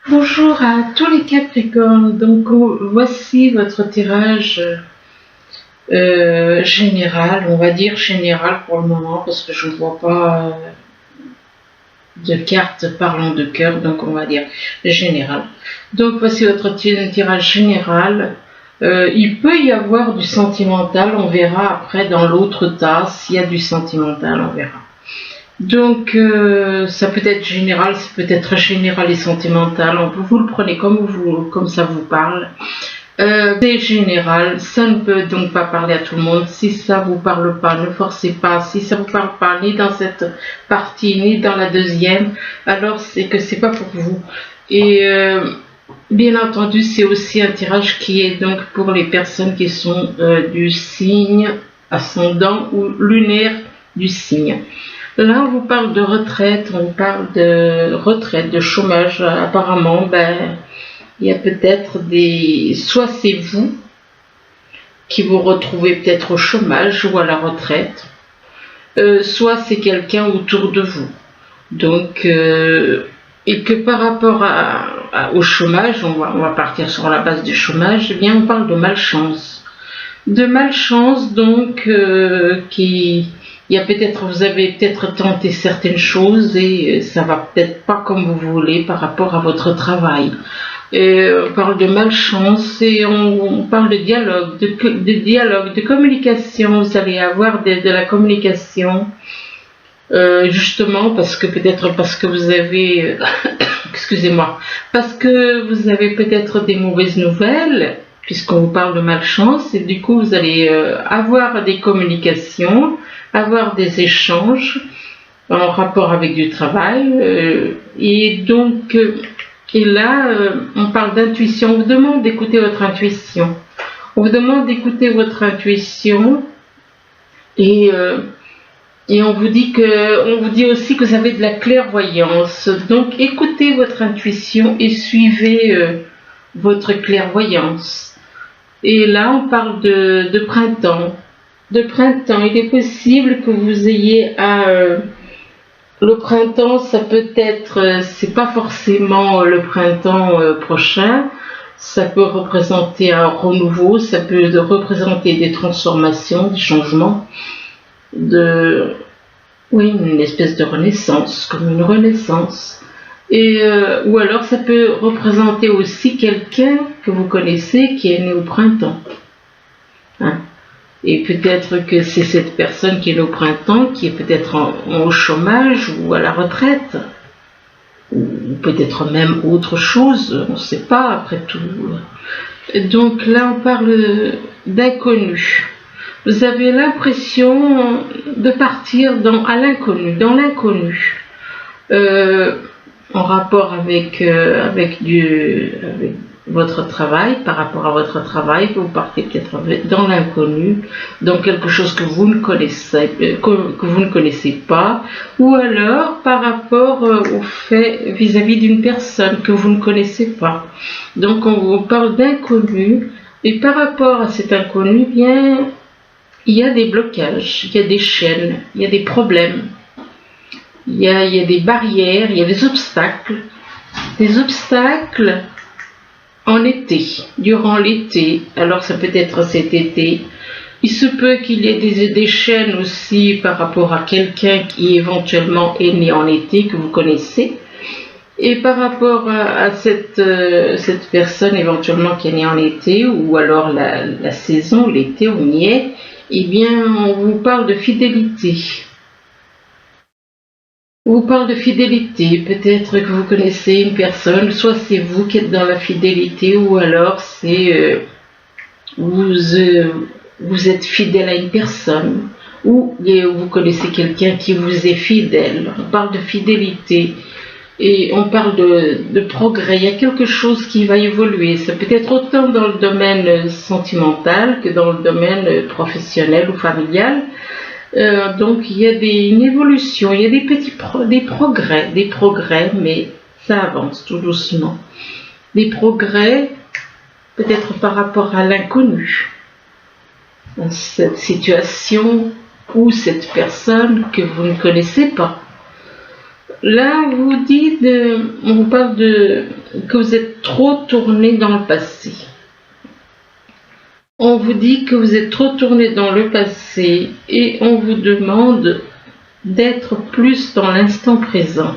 Bonjour à tous les Capricornes. Donc voici votre tirage général, on va dire général pour le moment parce que je ne vois pas de cartes parlant de cœur, donc on va dire général. Donc voici votre tirage général. Il peut y avoir du sentimental, on verra après dans l'autre tas s'il y a du sentimental, on verra. Donc ça peut être général, ça peut être général et sentimental, vous le prenez comme ça vous parle. C'est général, ça ne peut donc pas parler à tout le monde. Si ça vous parle pas, ne forcez pas. Si ça vous parle pas, ni dans cette partie, ni dans la deuxième, alors c'est que c'est pas pour vous. Et bien entendu, c'est aussi un tirage qui est donc pour les personnes qui sont du signe ascendant ou lunaire du signe. Là, on vous parle de retraite, on vous parle de retraite, de chômage. Apparemment, il y a peut-être soit c'est vous qui vous retrouvez peut-être au chômage ou à la retraite, soit c'est quelqu'un autour de vous. Donc, et que par rapport au chômage, on va partir sur la base du chômage, eh bien on parle de malchance. De malchance, donc, vous avez peut-être tenté certaines choses et ça va peut-être pas comme vous voulez par rapport à votre travail. On parle de malchance et on parle de dialogue, de communication. Vous allez avoir de la communication, justement parce que vous avez, excusez-moi, parce que vous avez peut-être des mauvaises nouvelles, puisqu'on vous parle de malchance, et du coup vous allez avoir des communications, avoir des échanges en rapport avec du travail, et donc et là on parle d'intuition. On vous demande d'écouter votre intuition, on vous demande d'écouter votre intuition, et on vous dit aussi que vous avez de la clairvoyance. Donc écoutez votre intuition et suivez votre clairvoyance. Et là on parle de printemps. De printemps, il est possible que vous ayez le printemps, ça peut être, c'est pas forcément le printemps prochain, ça peut représenter un renouveau, ça peut représenter des transformations, des changements, oui, une espèce de renaissance, comme une renaissance. Et ou alors ça peut représenter aussi quelqu'un que vous connaissez qui est né au printemps. Hein? Et peut-être que c'est cette personne qui est née au printemps qui est peut-être au chômage ou à la retraite, ou peut-être même autre chose, on ne sait pas après tout. Donc là on parle d'inconnu. Vous avez l'impression de partir à l'inconnu, dans l'inconnu, en rapport avec votre travail. Par rapport à votre travail, vous partez peut-être dans l'inconnu, dans quelque chose que vous ne connaissez pas, ou alors par rapport au fait vis-à-vis d'une personne que vous ne connaissez pas. Donc on vous parle d'inconnu, et par rapport à cet inconnu, bien il y a des blocages, il y a des chaînes, il y a des problèmes, il y a des barrières, il y a des obstacles en été, durant l'été. Alors ça peut être cet été. Il se peut qu'il y ait des chaînes aussi par rapport à quelqu'un qui éventuellement est né en été, que vous connaissez. Et par rapport à cette personne éventuellement qui est née en été, ou alors la saison, l'été, on y est, eh bien on vous parle de fidélité. On vous parle de fidélité, peut-être que vous connaissez une personne, soit c'est vous qui êtes dans la fidélité, ou alors c'est vous êtes fidèle à une personne, ou vous connaissez quelqu'un qui vous est fidèle. On parle de fidélité et on parle de progrès. Il y a quelque chose qui va évoluer. Ça peut être autant dans le domaine sentimental que dans le domaine professionnel ou familial. Donc il y a une évolution, il y a des progrès, mais ça avance tout doucement. Des progrès peut-être par rapport à l'inconnu. Dans cette situation ou cette personne que vous ne connaissez pas. Là, on vous parle que vous êtes trop tourné dans le passé. On vous dit que vous êtes trop tourné dans le passé et on vous demande d'être plus dans l'instant présent.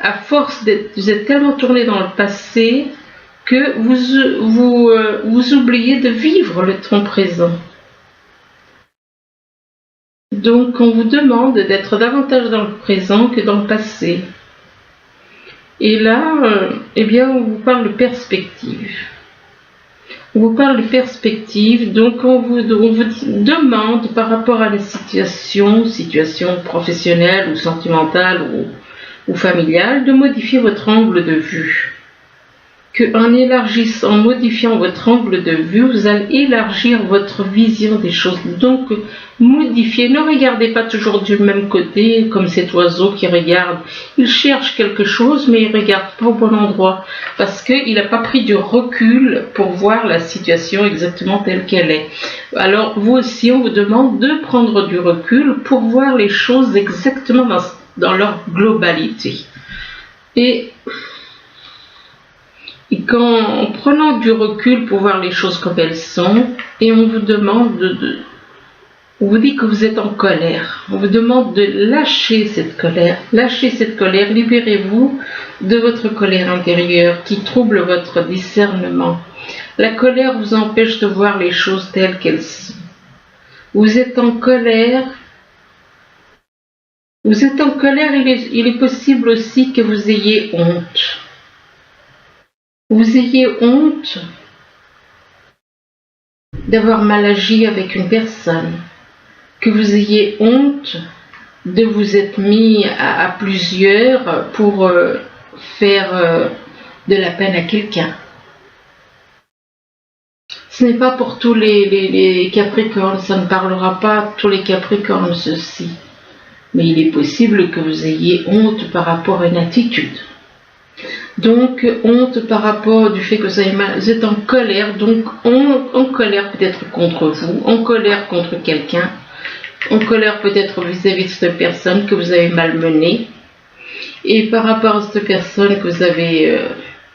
À force vous êtes tellement tourné dans le passé que vous oubliez de vivre le temps présent. Donc on vous demande d'être davantage dans le présent que dans le passé. Et là, on vous parle de perspective. On vous parle de perspective, donc on vous demande par rapport à la situation professionnelle ou sentimentale ou familiale, de modifier votre angle de vue. En modifiant votre angle de vue, vous allez élargir votre vision des choses. Donc, modifiez, ne regardez pas toujours du même côté, comme cet oiseau qui regarde. Il cherche quelque chose, mais il ne regarde pas au bon endroit, parce qu'il n'a pas pris du recul pour voir la situation exactement telle qu'elle est. Alors, vous aussi, on vous demande de prendre du recul pour voir les choses exactement dans leur globalité. Et en prenant du recul pour voir les choses comme elles sont, et on vous demande on vous dit que vous êtes en colère, on vous demande de lâcher cette colère, libérez-vous de votre colère intérieure qui trouble votre discernement. La colère vous empêche de voir les choses telles qu'elles sont. Vous êtes en colère, il est possible aussi que vous ayez honte. Vous ayez honte d'avoir mal agi avec une personne, que vous ayez honte de vous être mis à plusieurs pour faire de la peine à quelqu'un. Ce n'est pas pour tous les Capricornes, ça ne parlera pas à tous les Capricornes ceci, mais il est possible que vous ayez honte par rapport à une attitude. Donc, honte par rapport du fait que vous êtes en colère, donc en colère peut-être contre vous, en colère contre quelqu'un, en colère peut-être vis-à-vis de cette personne que vous avez malmenée, et par rapport à cette personne que vous avez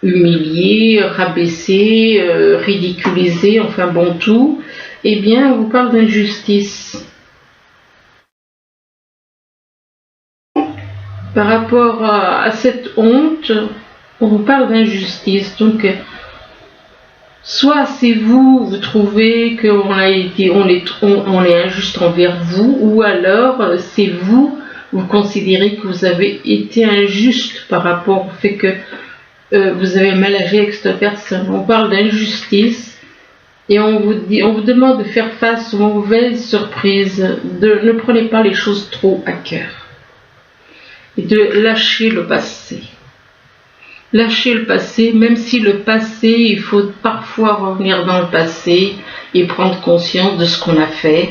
humiliée, rabaissée, ridiculisée, enfin bon tout, on vous parle d'injustice. Par rapport à cette honte, on vous parle d'injustice. Donc, soit c'est vous trouvez qu'on est injuste envers vous, ou alors c'est vous considérez que vous avez été injuste par rapport au fait que vous avez mal agi avec cette personne. On parle d'injustice et on vous demande de faire face aux mauvaises surprises. Ne prenez pas les choses trop à cœur. Et de lâcher le passé. Lâcher le passé, même si le passé, il faut parfois revenir dans le passé et prendre conscience de ce qu'on a fait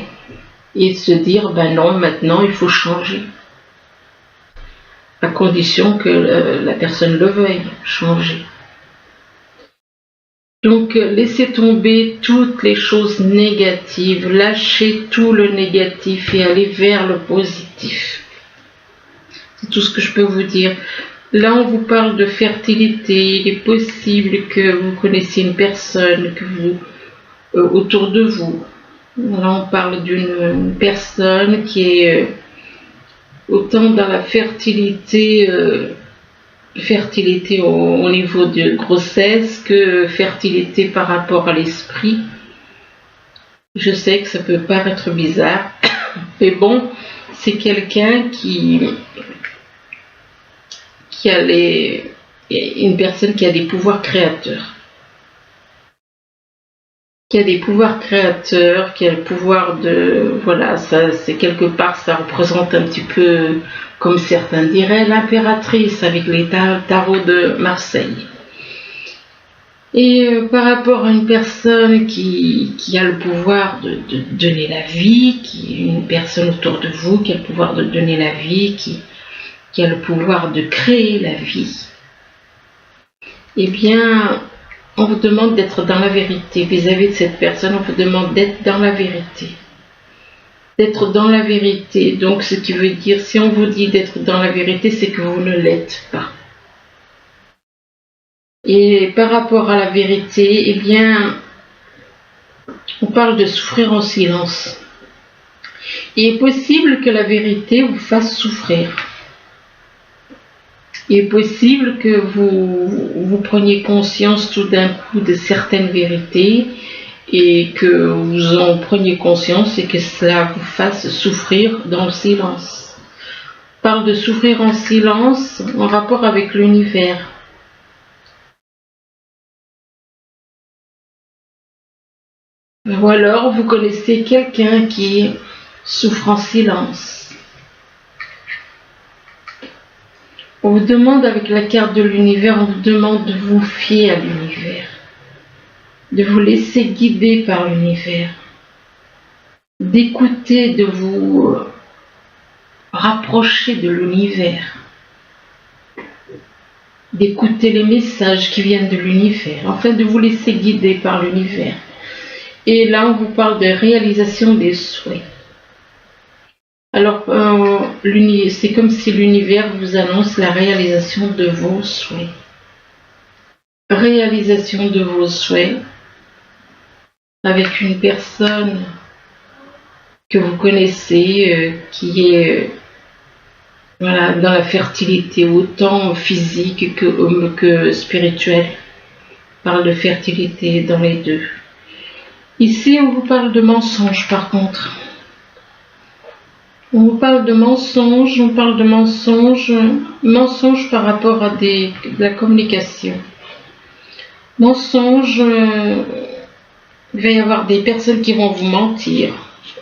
et se dire, non, maintenant il faut changer. À condition que la personne le veuille, changer. Donc, laissez tomber toutes les choses négatives, lâchez tout le négatif et allez vers le positif. C'est tout ce que je peux vous dire. Là, on vous parle de fertilité. Il est possible que vous connaissiez une personne autour de vous. Là, on parle d'une personne qui est autant dans la fertilité, au niveau de grossesse que fertilité par rapport à l'esprit. Je sais que ça peut paraître bizarre, mais bon, c'est quelqu'un une personne qui a des pouvoirs créateurs. Qui a des pouvoirs créateurs, qui a le pouvoir de... Voilà, ça, c'est quelque part, ça représente un petit peu, comme certains diraient, l'impératrice avec les tarots de Marseille. Et par rapport à une personne qui a le pouvoir de donner la vie, une personne autour de vous qui a le pouvoir de donner la vie, qui a le pouvoir de créer la vie, on vous demande d'être dans la vérité. Vis-à-vis de cette personne, on vous demande d'être dans la vérité. d'être dans la vérité. Donc ce qui veut dire, si on vous dit d'être dans la vérité, c'est que vous ne l'êtes pas. Et par rapport à la vérité, eh bien, on parle de souffrir en silence. Il est possible que la vérité vous fasse souffrir. Il est possible que vous preniez conscience tout d'un coup de certaines vérités et que vous en preniez conscience et que cela vous fasse souffrir dans le silence. On parle de souffrir en silence en rapport avec l'univers. Ou alors vous connaissez quelqu'un qui souffre en silence. On vous demande avec la carte de l'univers, on vous demande de vous fier à l'univers, de vous laisser guider par l'univers, d'écouter, de vous rapprocher de l'univers, d'écouter les messages qui viennent de l'univers, enfin de vous laisser guider par l'univers. Et là, on vous parle de réalisation des souhaits. Alors, c'est comme si l'univers vous annonce la réalisation de vos souhaits. Réalisation de vos souhaits avec une personne que vous connaissez, qui est voilà, dans la fertilité, autant physique que spirituelle. On parle de fertilité dans les deux. Ici, on vous parle de mensonges par contre. On vous parle de mensonges, mensonges par rapport à de la communication. Mensonges, il va y avoir des personnes qui vont vous mentir,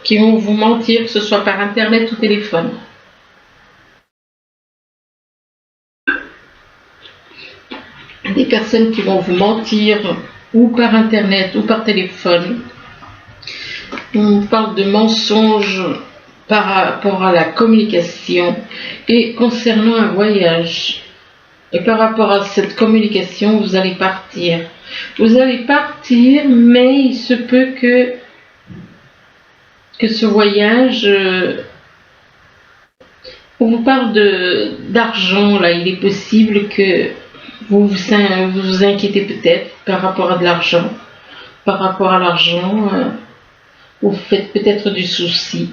que ce soit par internet ou téléphone. Des personnes qui vont vous mentir, ou par internet, ou par téléphone. On parle de mensonges par rapport à la communication et concernant un voyage. Et par rapport à cette communication, vous allez partir. Vous allez partir, mais il se peut que ce voyage... on vous parle d'argent, là. Il est possible que vous vous inquiétez peut-être par rapport à de l'argent. Par rapport à l'argent, vous faites peut-être du souci.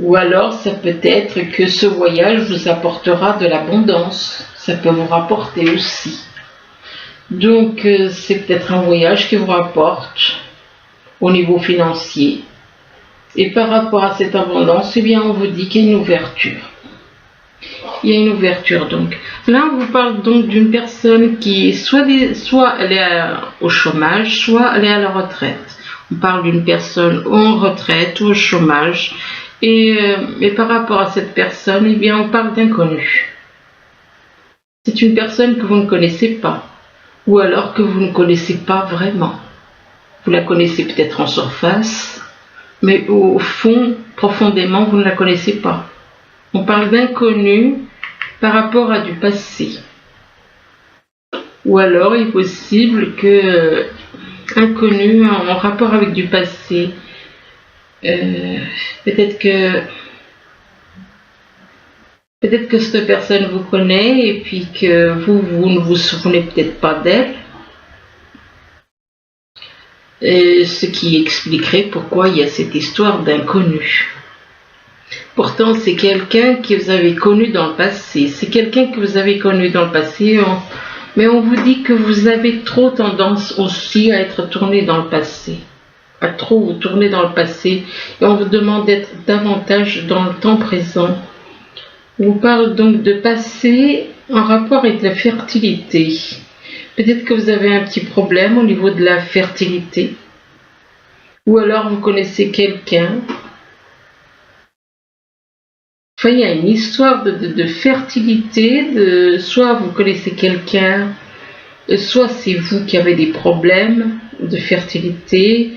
Ou alors, ça peut être que ce voyage vous apportera de l'abondance. Ça peut vous rapporter aussi. Donc, c'est peut-être un voyage qui vous rapporte au niveau financier. Et par rapport à cette abondance, eh bien, on vous dit qu'il y a une ouverture. Il y a une ouverture, donc. Là, on vous parle donc d'une personne qui, soit elle est au chômage, soit elle est à la retraite. On parle d'une personne en retraite ou au chômage. Et par rapport à cette personne, eh bien, on parle d'inconnu. C'est une personne que vous ne connaissez pas, ou alors que vous ne connaissez pas vraiment. Vous la connaissez peut-être en surface, mais au fond, profondément, vous ne la connaissez pas. On parle d'inconnu par rapport à du passé. Ou alors, il est possible que inconnu en rapport avec du passé. Peut-être que cette personne vous connaît et puis que vous ne vous souvenez peut-être pas d'elle. Et ce qui expliquerait pourquoi il y a cette histoire d'inconnu. Pourtant, c'est quelqu'un que vous avez connu dans le passé. C'est quelqu'un que vous avez connu dans le passé, mais on vous dit que vous avez trop tendance aussi à être tourné dans le passé. À trop vous tourner dans le passé. Et on vous demande d'être davantage dans le temps présent. On vous parle donc de passé en rapport avec la fertilité. Peut-être que vous avez un petit problème au niveau de la fertilité. Ou alors vous connaissez quelqu'un. Enfin, il y a une histoire de fertilité, soit vous connaissez quelqu'un, soit c'est vous qui avez des problèmes de fertilité.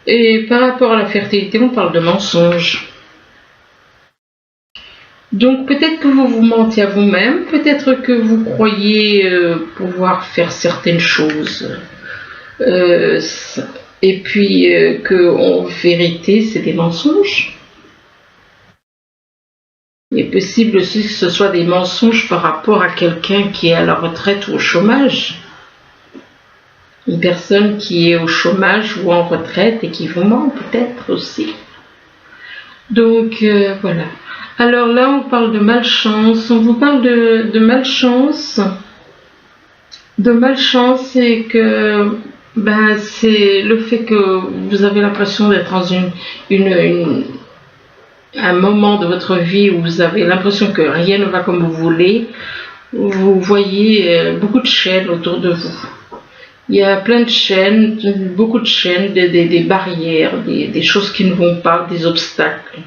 Et par rapport à la fertilité, on parle de mensonges. Donc peut-être que vous vous mentez à vous-même, peut-être que vous croyez pouvoir faire certaines choses et puis que en vérité c'est des mensonges. Il est possible aussi que ce soit des mensonges par rapport à quelqu'un qui est à la retraite ou au chômage. Une personne qui est au chômage ou en retraite et qui vous ment peut-être aussi. Donc voilà. Alors là on parle de malchance, on vous parle de malchance. De malchance, c'est que c'est le fait que vous avez l'impression d'être dans un moment de votre vie où vous avez l'impression que rien ne va comme vous voulez. Vous voyez beaucoup de chaînes autour de vous. Il y a plein de chaînes, beaucoup de chaînes, des barrières, des choses qui ne vont pas, des obstacles.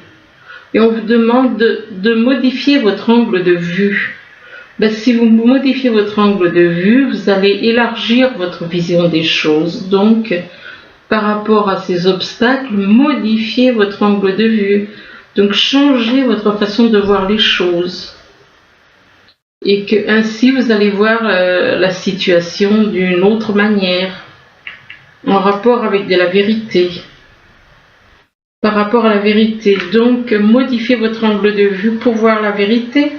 Et on vous demande de modifier votre angle de vue. Si vous modifiez votre angle de vue, vous allez élargir votre vision des choses. Donc, par rapport à ces obstacles, modifiez votre angle de vue. Donc, changez votre façon de voir les choses. Et que ainsi, vous allez voir la situation d'une autre manière, en rapport avec de la vérité. Par rapport à la vérité. Donc, modifiez votre angle de vue pour voir la vérité.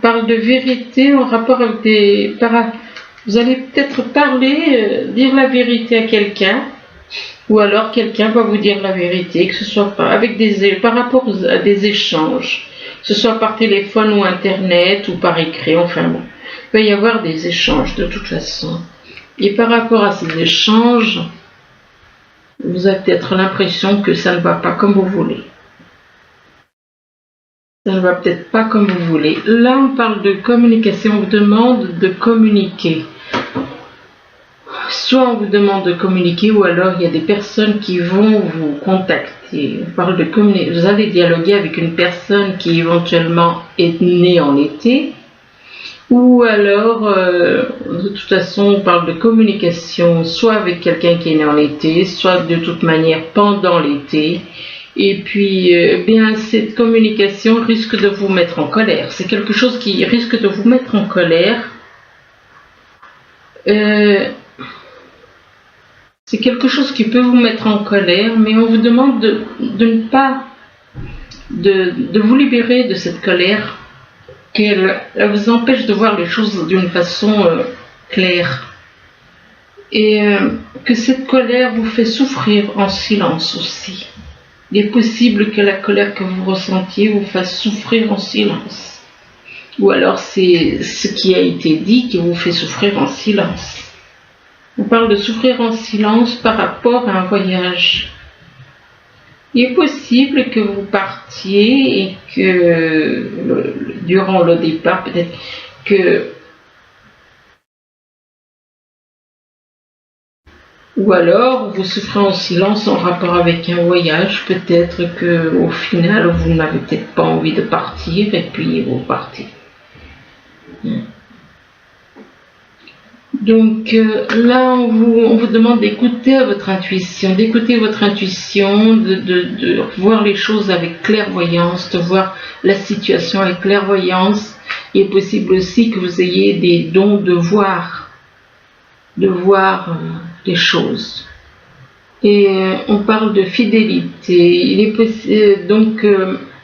Parle de vérité en rapport avec vous allez peut-être parler, dire la vérité à quelqu'un, ou alors quelqu'un va vous dire la vérité, que ce soit par rapport à des échanges, que ce soit par téléphone ou internet ou par écrit, enfin bon, il va y avoir des échanges de toute façon. Et par rapport à ces échanges, vous avez peut-être l'impression que ça ne va pas comme vous voulez. Ça ne va peut-être pas comme vous voulez. Là, on parle de communication, on vous demande de communiquer. Soit on vous demande de communiquer, ou alors il y a des personnes qui vont vous contacter. On parle de communiquer. Vous allez dialoguer avec une personne qui éventuellement est née en été. Ou alors, de toute façon, on parle de communication, soit avec quelqu'un qui est né en été, soit de toute manière pendant l'été. Et puis, cette communication risque de vous mettre en colère. C'est quelque chose qui risque de vous mettre en colère. C'est quelque chose qui peut vous mettre en colère, mais on vous demande de ne pas de vous libérer de cette colère, qu'elle vous empêche de voir les choses d'une façon claire. Et que cette colère vous fait souffrir en silence aussi. Il est possible que la colère que vous ressentiez vous fasse souffrir en silence. Ou alors c'est ce qui a été dit qui vous fait souffrir en silence. On parle de souffrir en silence par rapport à un voyage. Il est possible que vous partiez et que durant le départ, peut-être que... Ou alors, vous souffrez en silence en rapport avec un voyage, peut-être qu'au final, vous n'avez peut-être pas envie de partir et puis vous partez. Donc là, on vous demande d'écouter votre intuition, de voir les choses avec clairvoyance, de voir la situation avec clairvoyance. Il est possible aussi que vous ayez des dons de voir les choses. Et on parle de fidélité. Il est possible, donc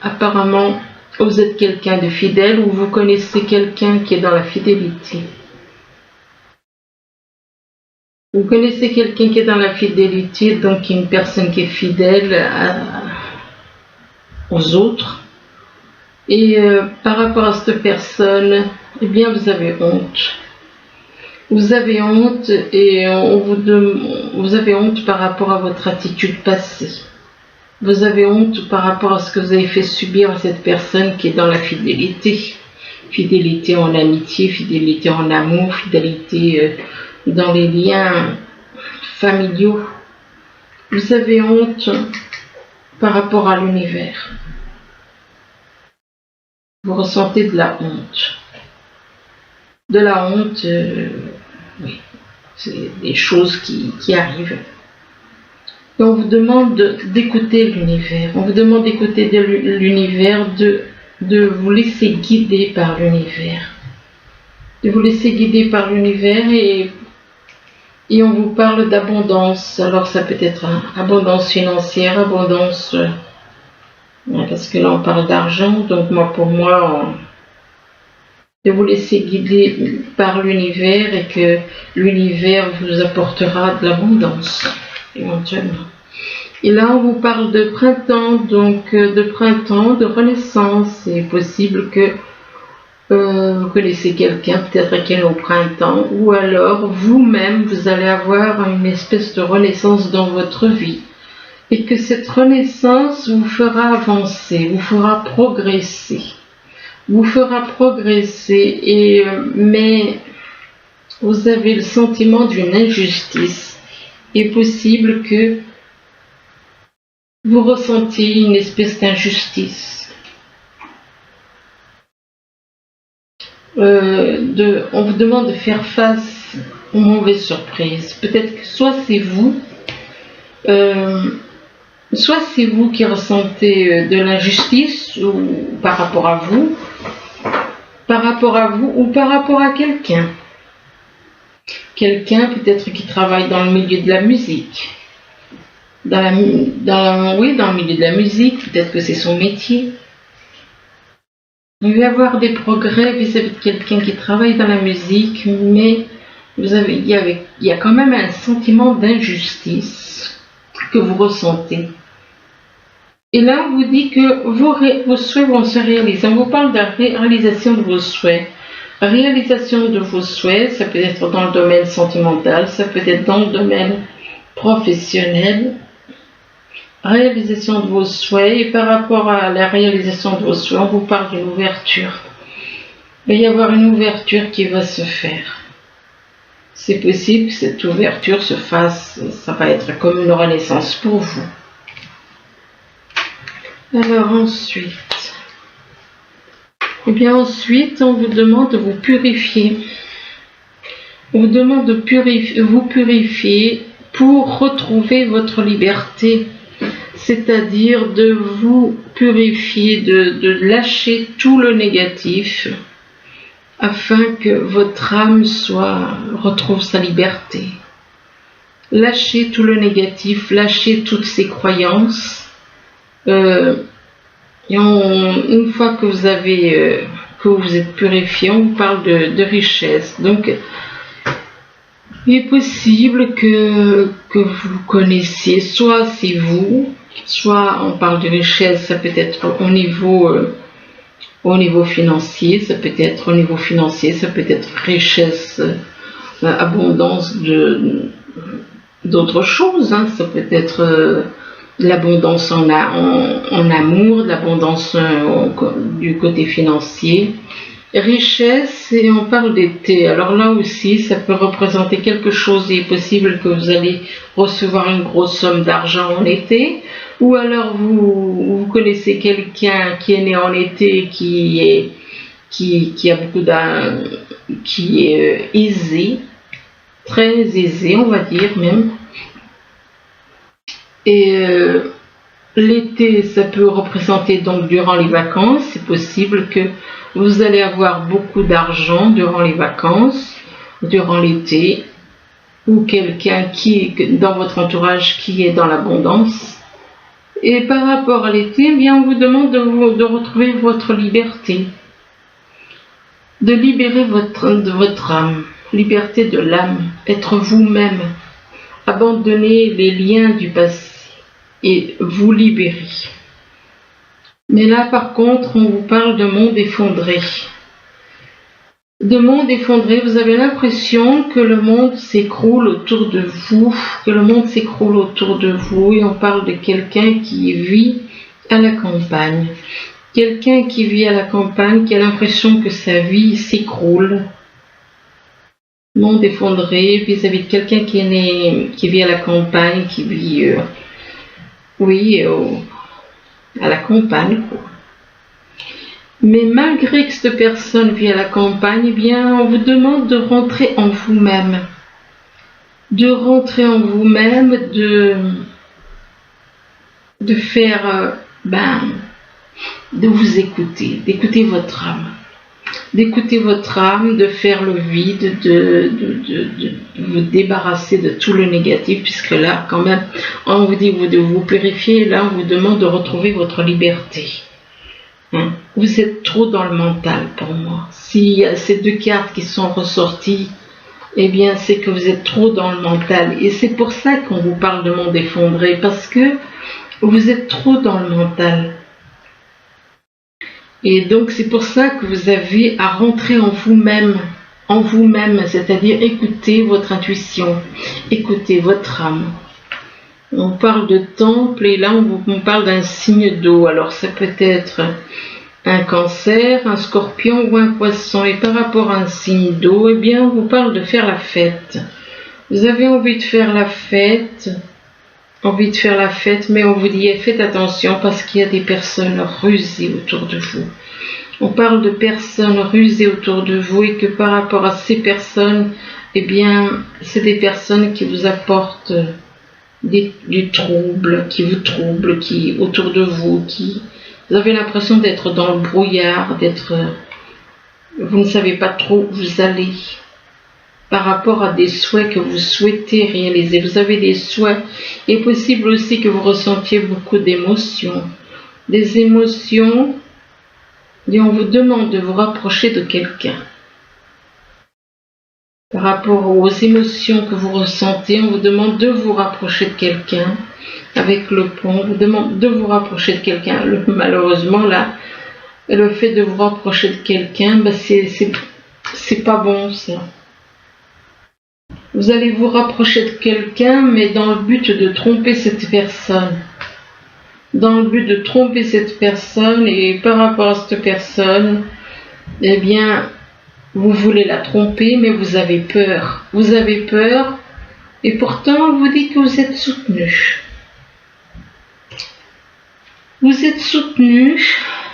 apparemment, vous êtes quelqu'un de fidèle ou vous connaissez quelqu'un qui est dans la fidélité. Vous connaissez quelqu'un qui est dans la fidélité, donc une personne qui est fidèle aux autres. Et par rapport à cette personne, eh bien vous avez honte. Vous avez honte et vous avez honte par rapport à votre attitude passée. Vous avez honte par rapport à ce que vous avez fait subir à cette personne qui est dans la fidélité. Fidélité en amitié, fidélité en amour, fidélité dans les liens familiaux. Vous avez honte par rapport à l'univers. Vous ressentez de la honte. De la honte, oui, c'est des choses qui arrivent. Et on vous demande d'écouter l'univers. On vous demande d'écouter l'univers, de vous laisser guider par l'univers. De vous laisser guider par l'univers et Et on vous parle d'abondance. Alors ça peut être abondance financière, abondance, parce que là on parle d'argent, donc pour moi, de vous laisser guider par l'univers et que l'univers vous apportera de l'abondance, éventuellement. Et là, on vous parle de printemps, donc de printemps, de renaissance. C'est possible que vous connaissez quelqu'un, peut-être qu'elle est au printemps, ou alors vous-même, vous allez avoir une espèce de renaissance dans votre vie. Et que cette renaissance vous fera avancer, vous fera progresser. Vous fera progresser, mais vous avez le sentiment d'une injustice. Il est possible que vous ressentiez une espèce d'injustice. On vous demande de faire face aux mauvaises surprises. Peut-être que soit c'est vous qui ressentez de l'injustice ou par rapport à vous ou par rapport à quelqu'un. Quelqu'un peut-être qui travaille dans le milieu de la musique. Dans le milieu de la musique, peut-être que c'est son métier. Il va y avoir des progrès vis-à-vis de quelqu'un qui travaille dans la musique, mais il y a quand même un sentiment d'injustice que vous ressentez. Et là, on vous dit que vos souhaits vont se réaliser. On vous parle de la réalisation de vos souhaits. Réalisation de vos souhaits, ça peut être dans le domaine sentimental, ça peut être dans le domaine professionnel. Réalisation de vos souhaits, et par rapport à la réalisation de vos souhaits, on vous parle d'une ouverture. Il va y avoir une ouverture qui va se faire. C'est possible que cette ouverture se fasse, ça va être comme une renaissance pour vous. Alors ensuite, on vous demande de vous purifier. On vous demande de vous purifier pour retrouver votre liberté. C'est-à-dire de vous purifier, de lâcher tout le négatif afin que votre âme retrouve sa liberté. Lâchez tout le négatif, lâchez toutes ces croyances. Une fois que vous êtes purifié, on vous parle de richesse. Donc, il est possible que vous connaissiez, soit c'est vous, soit on parle de richesse, ça peut être au niveau financier, ça peut être richesse, abondance d'autres choses, hein. Ça peut être de l'abondance en amour, de l'abondance du côté financier. Richesse, et on parle d'été. Alors là aussi, ça peut représenter quelque chose. Il est possible que vous allez recevoir une grosse somme d'argent en été, ou alors vous connaissez quelqu'un qui est né en été, qui est aisé, très aisé, on va dire même. Et l'été, ça peut représenter donc durant les vacances. C'est possible que vous allez avoir beaucoup d'argent durant les vacances, durant l'été, ou quelqu'un qui est dans votre entourage qui est dans l'abondance. Et par rapport à l'été, eh bien, on vous demande de retrouver votre liberté, de libérer votre âme, liberté de l'âme, être vous-même, abandonner les liens du passé et vous libérer. Mais là, par contre, on vous parle de monde effondré. De monde effondré, vous avez l'impression que le monde s'écroule autour de vous, et on parle de quelqu'un qui vit à la campagne. Quelqu'un qui vit à la campagne, qui a l'impression que sa vie s'écroule. Monde effondré vis-à-vis de quelqu'un qui vit à la campagne, qui vit, à la campagne, quoi. Mais malgré que cette personne vit à la campagne, eh bien, on vous demande de rentrer en vous-même. De faire, de vous écouter, d'écouter votre âme. d'écouter votre âme, de faire le vide, de vous débarrasser de tout le négatif, puisque là, quand même, on vous dit de vous purifier, là, on vous demande de retrouver votre liberté. Hein? Vous êtes trop dans le mental pour moi. S'il y a ces deux cartes qui sont ressorties, eh bien, c'est que vous êtes trop dans le mental. Et c'est pour ça qu'on vous parle de monde effondré, parce que vous êtes trop dans le mental. Et donc, c'est pour ça que vous avez à rentrer en vous-même, c'est-à-dire écouter votre intuition, écouter votre âme. On parle de temple et là, on parle d'un signe d'eau. Alors, ça peut être un cancer, un scorpion ou un poisson. Et par rapport à un signe d'eau, eh bien, on vous parle de faire la fête. Vous avez envie de faire la fête, mais on vous dit faites attention parce qu'il y a des personnes rusées autour de vous. On parle de personnes rusées autour de vous et que par rapport à ces personnes, eh bien, c'est des personnes qui vous apportent du trouble, qui vous troublent, qui autour de vous, vous avez l'impression d'être dans le brouillard, vous ne savez pas trop où vous allez. Par rapport à des souhaits que vous souhaitez réaliser. Vous avez des souhaits. Il est possible aussi que vous ressentiez beaucoup d'émotions. Des émotions, et on vous demande de vous rapprocher de quelqu'un. Par rapport aux émotions que vous ressentez, on vous demande de vous rapprocher de quelqu'un. Avec le pont, on vous demande de vous rapprocher de quelqu'un. Malheureusement, là, le fait de vous rapprocher de quelqu'un, c'est pas bon, ça. Vous allez vous rapprocher de quelqu'un, mais dans le but de tromper cette personne. Dans le but de tromper cette personne, et par rapport à cette personne, eh bien, vous voulez la tromper, mais vous avez peur. Vous avez peur, et pourtant, on vous dit que vous êtes soutenu. Vous êtes soutenu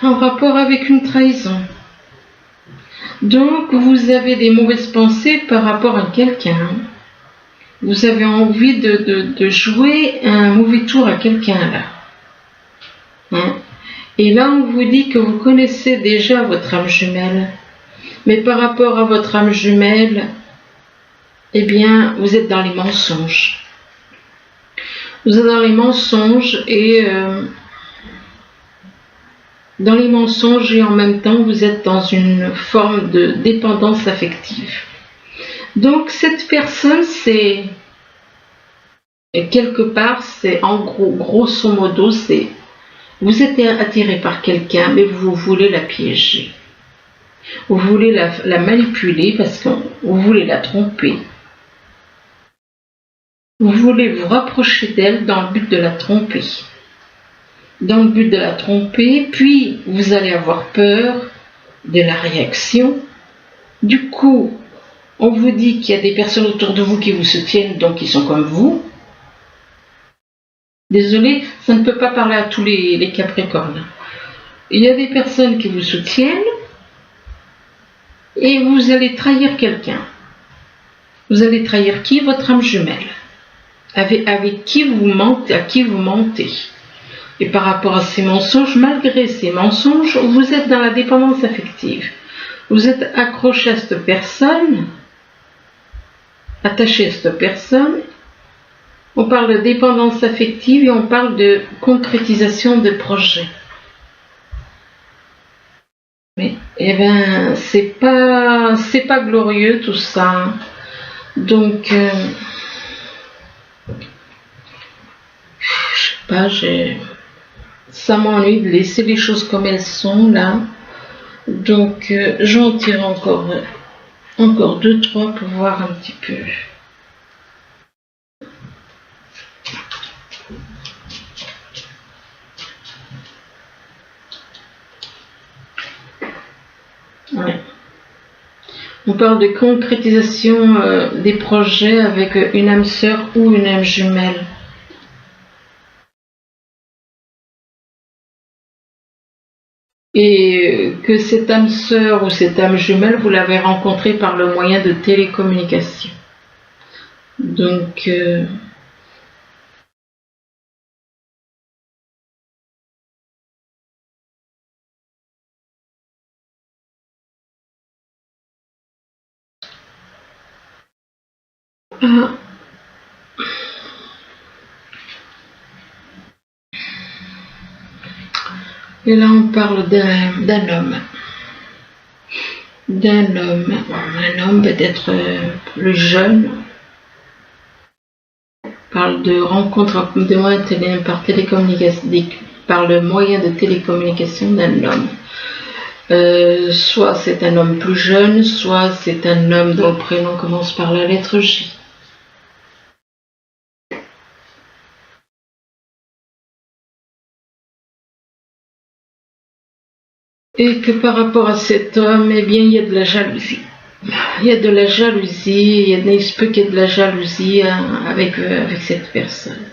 en rapport avec une trahison. Donc, vous avez des mauvaises pensées par rapport à quelqu'un. Vous avez envie de jouer un mauvais tour à quelqu'un là. Hein? Et là, on vous dit que vous connaissez déjà votre âme jumelle. Mais par rapport à votre âme jumelle, eh bien, vous êtes dans les mensonges. Vous êtes dans les mensonges et en même temps, vous êtes dans une forme de dépendance affective. Donc, cette personne, c'est quelque part, c'est en gros, grosso modo, c'est vous êtes attiré par quelqu'un, mais vous voulez la piéger. Vous voulez la manipuler parce que vous voulez la tromper. Vous voulez vous rapprocher d'elle dans le but de la tromper. Dans le but de la tromper, puis vous allez avoir peur de la réaction. Du coup, on vous dit qu'il y a des personnes autour de vous qui vous soutiennent, donc qui sont comme vous. Désolée, ça ne peut pas parler à tous les Capricornes. Il y a des personnes qui vous soutiennent et vous allez trahir quelqu'un. Vous allez trahir qui? Votre âme jumelle. Avec qui vous mentez, à qui vous mentez. Et par rapport à ces mensonges, malgré ces mensonges, vous êtes dans la dépendance affective. Vous êtes accroché à cette personne, attaché à cette personne. On parle de dépendance affective et on parle de concrétisation de projets. Mais, eh bien, c'est pas glorieux tout ça. Donc, je sais pas, ça m'ennuie de laisser les choses comme elles sont là. Donc, j'en tire encore 2-3 pour voir un petit peu. Ouais. On parle de concrétisation des projets avec une âme sœur ou une âme jumelle. Et que cette âme sœur ou cette âme jumelle, vous l'avez rencontrée par le moyen de télécommunication. Donc, Ah. Et là, on parle d'un homme. Un homme peut-être plus jeune. On parle de rencontre par le moyen de télécommunication d'un homme. Soit c'est un homme plus jeune, soit c'est un homme dont le prénom commence par la lettre J. Et que par rapport à cet homme, eh bien, il y a de la jalousie. Il se peut qu'il y ait de la jalousie avec cette personne.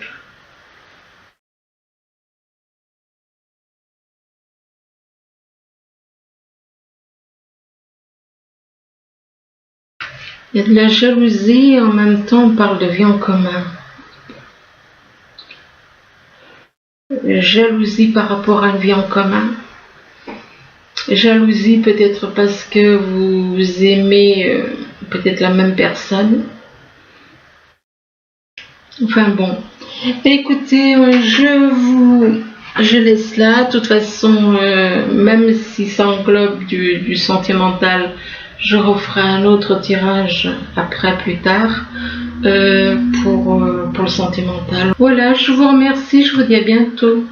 Il y a de la jalousie et en même temps on parle de vie en commun. Jalousie par rapport à une vie en commun. Jalousie peut-être parce que vous aimez peut-être la même personne. Enfin bon. Écoutez, je laisse là. De toute façon, même si ça englobe du sentimental, je referai un autre tirage après, plus tard, pour le sentimental. Voilà, je vous remercie, je vous dis à bientôt.